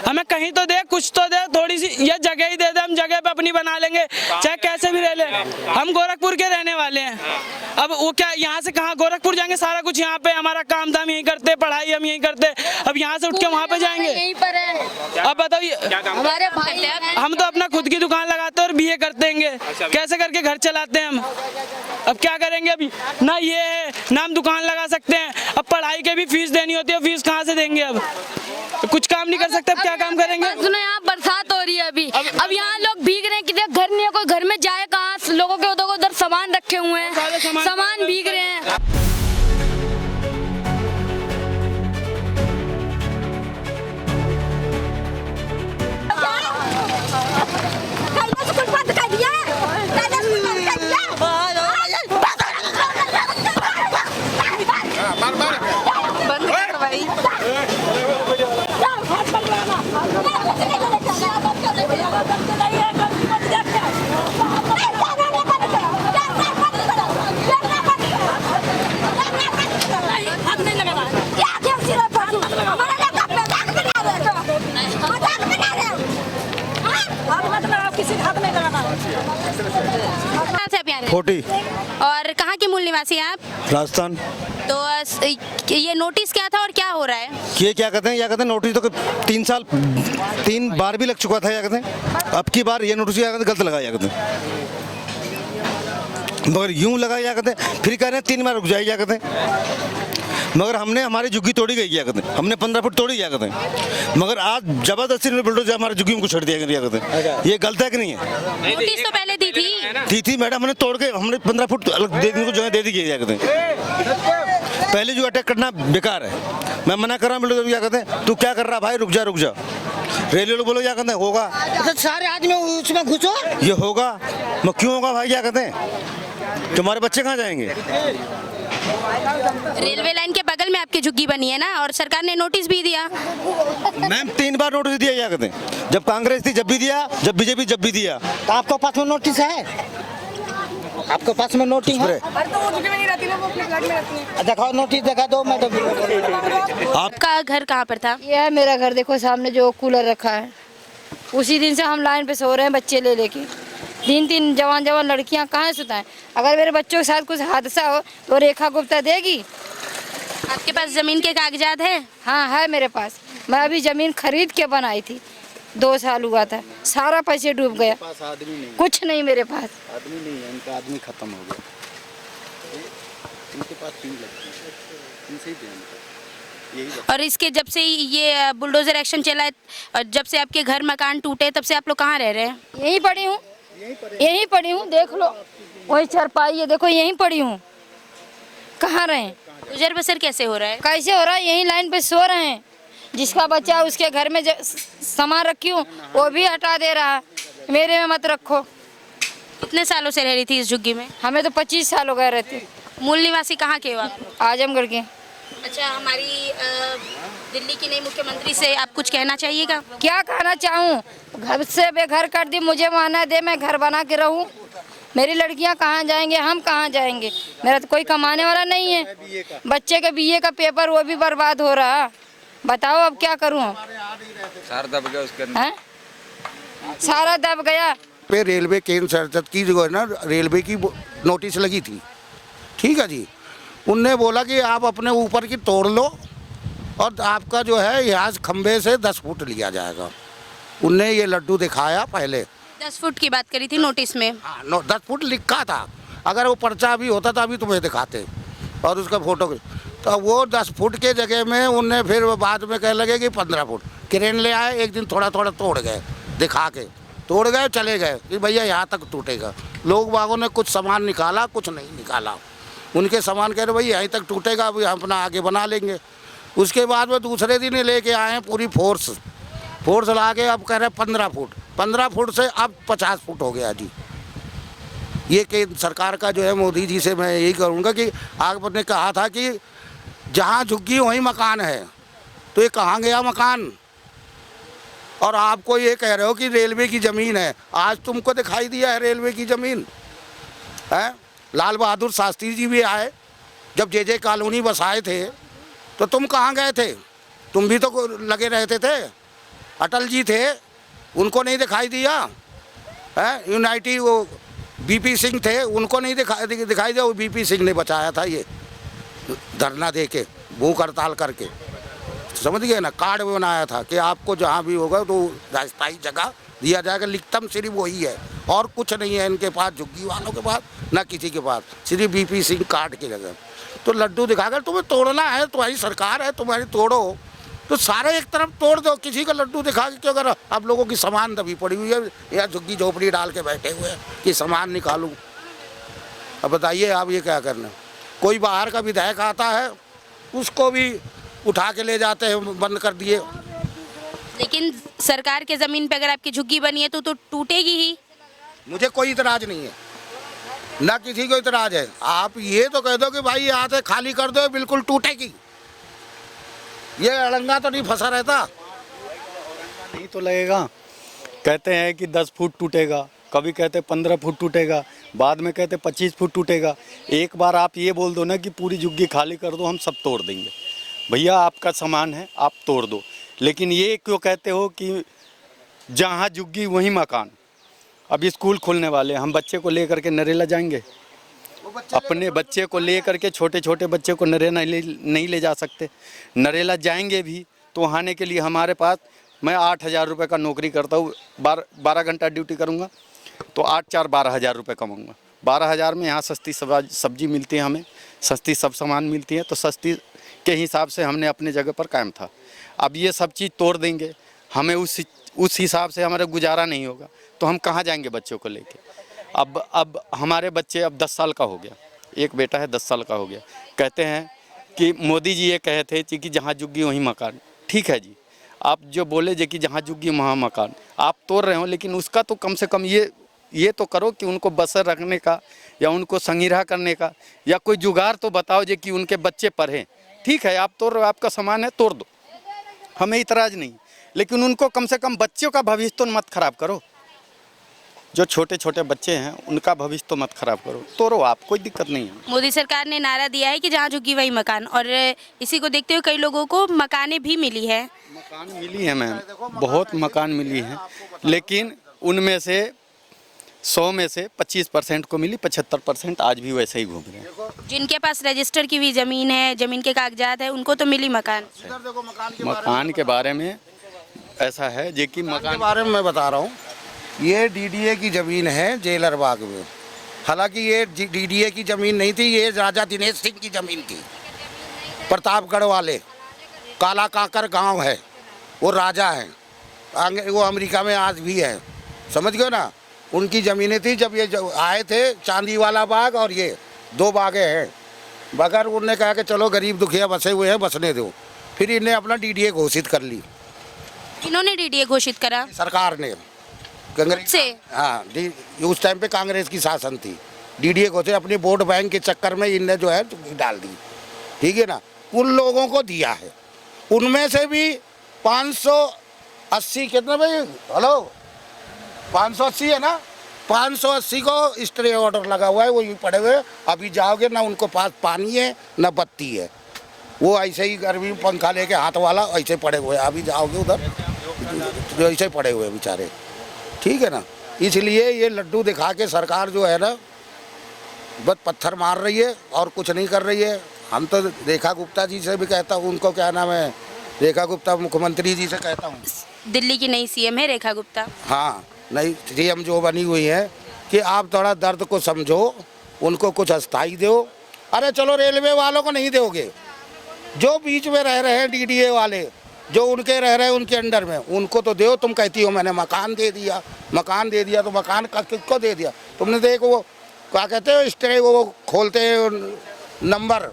हमें कहीं तो दे, कुछ तो दे, थोड़ी सी ये जगह ही दे दे, हम जगह पे अपनी बना लेंगे, चाहे कैसे भी रह ले। हम गोरखपुर के रहने वाले हैं, अब वो क्या यहाँ से कहाँ गोरखपुर जाएंगे, सारा कुछ यहाँ पे, हमारा काम धाम यहीं करते, पढ़ाई हम यहीं करते, अब यहाँ से उठ के वहाँ पे जाएंगे, यहीं पर है। अब बताइए हमारे भाई हम तो अपना खुद की दुकान लगाते हैं और बीए करते हैं, कैसे करके घर चलाते हैं हम। अब क्या करेंगे, अभी ना ये है ना हम दुकान लगा सकते हैं, अब पढ़ाई के भी फीस देनी होती है, फीस कहाँ से देंगे, अब कुछ काम नहीं कर सकते, अब क्या काम करेंगे। सुनो यहाँ बरसात हो रही है अभी, अब यहाँ लोग भीग रहे हैं, किसी घर नहीं है, कोई घर में जाए कहाँ, लोगों के उधर सामान रखे हुए हैं, सामान भीग रहे हैं। खोटी। और कहाँ के मूल निवासी हैं आप? राजस्थान। तो ये नोटिस क्या था और क्या हो रहा है? ये क्या कहते हैं नोटिस तो 3 बार भी लग चुका था, क्या कहते हैं अब की बार ये नोटिस क्या कहते हैं गलत लगाया, कहते हैं मगर यूं लगाया, क्या कहते हैं फिर कह रहे हैं 3 बार रुक जाए, क्या कहते हैं मगर हमने हमारी झुग्गी तोड़ी गई, क्या कहते हैं हमने 15 फुट तोड़ी, क्या कहते हैं मगर आज जबरदस्ती बुलडोजर हमारी झुग्गी को छेड़ दिया, क्या कहते हैं ये गलत है कि नहीं है। नोटिस तो पहले दी थी मैडम, हमने तोड़ के हमने 15 फुट अलग देने को जगह दे दी, क्या कहते हैं पहले जो अटैक करना बेकार है, मैं मना कर रहा हूँ बुलडोजर, क्या कहते हैं तू क्या कर रहा भाई, रुक जा रेलवे लोग बोलो, क्या कहते हैं होगा तो सारे आदमी उसमें घुसो, ये होगा मैं क्यों होगा भाई, क्या कहते हैं तुम्हारे बच्चे कहाँ जाएंगे। रेलवे लाइन के बगल में आपकी झुग्गी बनी है ना, और सरकार ने नोटिस भी दिया। मैम 3 बार नोटिस दिया, क्या कहते हैं जब कांग्रेस थी जब भी दिया, जब बीजेपी जब भी दिया। तो आपके पास में नोटिस है, आपके पास में नोटिस है, दिखाओ नोटिस, दिखा दो मैडम। आपका घर कहाँ पर था? ये है मेरा घर, देखो सामने जो कूलर रखा है, उसी दिन से हम लाइन पे सो रहे हैं बच्चे ले लेके। 3 जवान लड़कियां कहाँ सुताएं। अगर मेरे बच्चों के साथ कुछ हादसा हो तो रेखा गुप्ता देगी। आपके पास जमीन के कागजात है? हाँ है मेरे पास, मैं अभी जमीन खरीद के बनाई थी, 2 साल हुआ था, सारा पैसे डूब गया, कुछ नहीं मेरे पास। आदमी नहीं है, इनका आदमी खत्म हो गया, इनके पास 3 लड़कियां, इनसे ही और इसके जब से ये बुलडोजर एक्शन चला है और जब से आपके घर मकान टूटे, तब से आप लोग कहाँ रह रहे हैं? यहीं पड़ी हूँ, देख लो वही चारपाई है, देखो यहीं पड़ी हूँ, कहाँ रहे। गुजर बसर कैसे हो रहा है? कैसे हो रहा है, यहीं लाइन पे सो रहे हैं, जिसका बच्चा उसके घर में सामान रखी हूँ वो भी हटा दे रहा है, मेरे में मत रखो। कितने सालों से रह रही थी इस झुग्गी में? हमें तो 25 साल हो गए रहते। मूल निवासी कहाँ के हो आप? आजमगढ़ के। अच्छा, हमारी दिल्ली की नई मुख्यमंत्री से आप कुछ कहना चाहिएगा? क्या कहना चाहूँ, घर से बेघर कर दी, मुझे माना दे, मैं घर बना के रहूँ, मेरी लड़कियाँ कहाँ जाएंगे, हम कहाँ जाएंगे, मेरा तो कोई कमाने वाला नहीं है, बच्चे के बीए का पेपर वो भी बर्बाद हो रहा, बताओ अब क्या करूँ। सारा दब गया उसके अंदर, सारा दब गया। पे रेलवे केंद्र संसद की जो है ना, रेलवे की नोटिस लगी थी, ठीक है जी, उनने बोला कि आप अपने ऊपर की तोड़ लो और आपका जो है यहाँ खंबे से 10 फुट लिया जाएगा। उनने ये लड्डू दिखाया, पहले 10 फुट की बात करी थी नोटिस में। हाँ 10 फुट लिखा था, अगर वो पर्चा भी होता था अभी तुम्हें दिखाते और उसका फोटो, तो वो 10 फुट के जगह में उनने फिर बाद में कहने लगे कि 15 फुट। क्रेन ले आए, एक दिन थोड़ा तोड़ गए, दिखा के तोड़ गए, चले गए कि भैया यहाँ तक टूटेगा। लोग बागों ने कुछ सामान निकाला, कुछ नहीं निकाला, उनके सामान कह रहे भाई यहीं तक टूटेगा, अभी हम अपना आगे बना लेंगे। उसके बाद में दूसरे दिन लेके आए हैं पूरी फोर्स ला के, अब कह रहे 15 फुट से अब 50 फुट हो गया जी। ये केंद्र सरकार का जो है, मोदी जी से मैं यही करूँगा कि आपने कहा था कि जहाँ झुग्गी वहीं मकान है, तो ये कहाँ गया मकान। और आपको ये कह रहे हो कि रेलवे की ज़मीन है, आज तुमको दिखाई दिया है रेलवे की ज़मीन है। लाल बहादुर शास्त्री जी भी आए, जब जे कॉलोनी बसाए थे तो तुम कहाँ गए थे, तुम भी तो लगे रहते थे। अटल जी थे, उनको नहीं दिखाई दिया है? यूनाइटी वो बीपी सिंह थे, उनको नहीं दिखाई दिया, वो बीपी सिंह ने बचाया था ये धरना दे के, भूख हड़ताल करके, समझ गए ना। कार्ड बनाया था कि आपको जहाँ भी होगा तो स्थायी जगह दिया जाएगा, लिखतम सिर्फ वही है और कुछ नहीं है इनके पास, झुग्गी वालों के पास ना किसी के पास, सिर्फ बीपी सिंह कार्ड की जगह। तो लड्डू दिखाकर तुम्हें तोड़ना है, तुम्हारी सरकार है, तुम्हारी तोड़ो, तो सारे एक तरफ तोड़ दो, किसी का लड्डू दिखा के क्यों? अगर आप लोगों की सामान दबी पड़ी हुई है या झुग्गी झोपड़ी डाल के बैठे हुए हैं कि सामान निकालूं, अब बताइए आप ये क्या करना? कोई बाहर का विधायक आता है, उसको भी उठा के ले जाते हैं, बंद कर दिए। लेकिन सरकार के ज़मीन पे अगर आपकी झुग्गी बनी है तो टूटेगी ही। मुझे कोई इतराज़ नहीं है, ना किसी को इतराज़ है। आप ये तो कह दो कि भाई यहाँ से खाली कर दो, बिल्कुल टूटेगी, ये अड़ंगा तो नहीं फंसा रहता। नहीं तो लगेगा, कहते हैं कि 10 फुट टूटेगा, कभी कहते 15 फुट टूटेगा, बाद में कहते 25 फुट टूटेगा। एक बार आप ये बोल दो ना कि पूरी झुग्गी खाली कर दो, हम सब तोड़ देंगे। भैया आपका सामान है, आप तोड़ दो, लेकिन ये क्यों कहते हो कि जहाँ झुग्गी वहीं मकान? अब स्कूल खुलने वाले, हम बच्चे को लेकर के नरेला जाएंगे? अपने बच्चे को लेकर के, छोटे छोटे बच्चे को नरेला नहीं ले जा सकते। नरेला जाएंगे भी तो आने के लिए हमारे पास, मैं 8,000 रुपये का नौकरी करता हूँ, 12 घंटा ड्यूटी करूँगा तो 8-4 12,000 रुपये कमाऊँगा। 12,000 में यहाँ सस्ती सब्जी मिलती है, हमें सस्ती सब सामान मिलती है, तो सस्ती के हिसाब से हमने अपने जगह पर कायम था। अब ये सब चीज़ तोड़ देंगे, हमें उस हिसाब से हमारा गुजारा नहीं होगा, तो हम कहाँ जाएंगे बच्चों को लेके? अब हमारे बच्चे अब 10 साल का हो गया, एक बेटा है 10 साल का हो गया। कहते हैं कि मोदी जी ये कहे थे कि जहाँ झुग्गी वहीं मकान। ठीक है जी, आप जो बोले जे कि जहाँ झुग्गी वहाँ मकान, आप तोड़ रहे हो, लेकिन उसका तो कम से कम ये तो करो कि उनको बसर रखने का या उनको संगिरह करने का या कोई जुगाड़ तो बताओ जे कि उनके बच्चे पढ़ें। ठीक है, आप तोड़ रहे हो, आपका सामान है, तोड़ दो, हमें इतराज़ नहीं, लेकिन उनको कम से कम बच्चों का भविष्य तो मत खराब करो। जो छोटे छोटे बच्चे हैं उनका भविष्य तो मत खराब करो, तोड़ो आप, कोई दिक्कत नहीं है। मोदी सरकार ने नारा दिया है कि जहाँ झुग्गी वहीं मकान, और इसी को देखते हुए कई लोगों को मकानें भी मिली है। मकान मिली है मैम, बहुत मकान मिली है, लेकिन उनमें से 100 में से 25% को मिली, 75% आज भी वैसे ही घूम रहे हैं। जिनके पास रजिस्टर की हुई ज़मीन है, ज़मीन के कागजात है, उनको तो मिली मकान। मकान के बारे में ऐसा है जे कि मकान के बारे में मैं बता रहा हूँ, ये डीडीए की ज़मीन है जेलर बाग में। हालांकि ये डीडीए की ज़मीन नहीं थी, ये राजा दिनेश सिंह की ज़मीन थी। प्रतापगढ़ वाले काला काकर गांव है, वो राजा हैं, वो अमेरिका में आज भी है, समझ गए ना। उनकी ज़मीनें थी। जब ये आए थे चांदी वाला बाग और ये 2 बागें हैं, मगर उन्होंने कहा कि चलो गरीब दुखिया बसे हुए हैं, बसने दो। फिर इन्हें अपना डीडीए घोषित कर ली। इन्होंने डीडीए घोषित करा? सरकार ने, कांग्रेस से। हाँ, उस टाइम पे कांग्रेस की शासन थी। डीडीए घोषित अपने वोट बैंक के चक्कर में इनने जो है डाल दी, ठीक है ना। उन लोगों को दिया है, उनमें से भी 580 कितने भाई, हेलो 580 है ना, 580 को स्टे ऑर्डर लगा हुआ है, वो यूँ पड़े हुए। अभी जाओगे ना, उनको पास पानी है ना बत्ती है, वो ऐसे ही गर्मी में पंखा लेके हाथ वाला ऐसे पड़े हुए। अभी जाओगे उधर जो ऐसे पड़े हुए बेचारे, ठीक है ना। इसलिए ये लड्डू दिखा के सरकार जो है ना बस पत्थर मार रही है और कुछ नहीं कर रही है। हम तो रेखा गुप्ता जी से भी कहता हूँ, उनको क्या नाम है, रेखा गुप्ता मुख्यमंत्री जी से कहता हूँ, दिल्ली की नई सीएम है रेखा गुप्ता। हाँ, नई सीएम जो बनी हुई है, कि आप थोड़ा दर्द को समझो, उनको कुछ अस्थाई दो। अरे चलो रेलवे वालों को नहीं दोगे, जो बीच में रह रहे हैं डीडीए वाले, जो उनके रह रहे हैं उनके अंडर में, उनको तो दो। तुम कहती हो मैंने मकान दे दिया, मकान दे दिया, तो मकान किसको दे दिया तुमने? देखो वो क्या कहते हो, स्टे वो खोलते हैं नंबर,